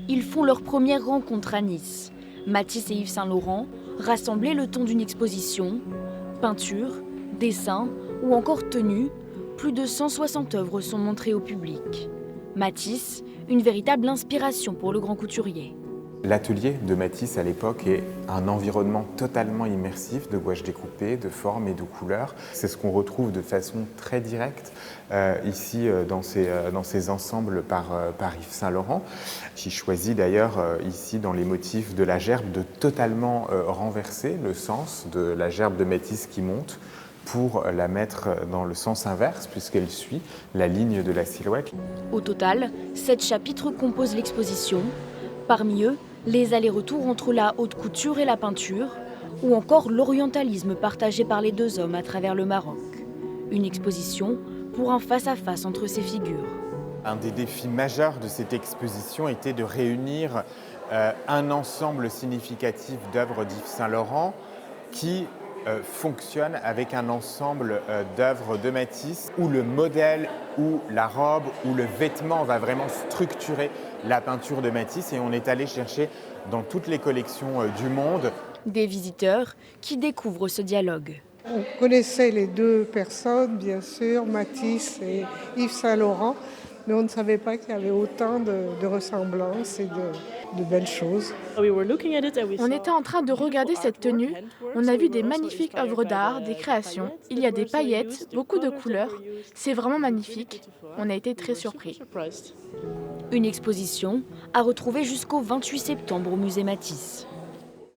Ils font leur première rencontre à Nice. Matisse et Yves Saint Laurent, rassemblés le temps d'une exposition, peinture, dessin ou encore tenue, plus de 160 œuvres sont montrées au public. Matisse, une véritable inspiration pour le grand couturier. L'atelier de Matisse à l'époque est un environnement totalement immersif de gouaches découpées, de formes et de couleurs. C'est ce qu'on retrouve de façon très directe ici dans ces ensembles par Yves Saint Laurent, qui choisit d'ailleurs ici dans les motifs de la gerbe de totalement renverser le sens de la gerbe de Matisse qui monte pour la mettre dans le sens inverse puisqu'elle suit la ligne de la silhouette. Au total, 7 chapitres composent l'exposition. Parmi eux, les allers-retours entre la haute couture et la peinture, ou encore l'orientalisme partagé par les deux hommes à travers le Maroc. Une exposition pour un face-à-face entre ces figures. Un des défis majeurs de cette exposition était de réunir un ensemble significatif d'œuvres d'Yves Saint Laurent qui fonctionne avec un ensemble d'œuvres de Matisse où le modèle, où la robe, où le vêtement va vraiment structurer la peinture de Matisse, et on est allé chercher dans toutes les collections du monde. Des visiteurs qui découvrent ce dialogue. On connaissait les deux personnes, bien sûr, Matisse et Yves Saint Laurent, mais on ne savait pas qu'il y avait autant de ressemblances et de belles choses. On était en train de regarder cette tenue. On a vu des magnifiques œuvres d'art, des créations. Il y a des paillettes, beaucoup de couleurs. C'est vraiment magnifique. On a été très surpris. Une exposition à retrouver jusqu'au 28 septembre au musée Matisse.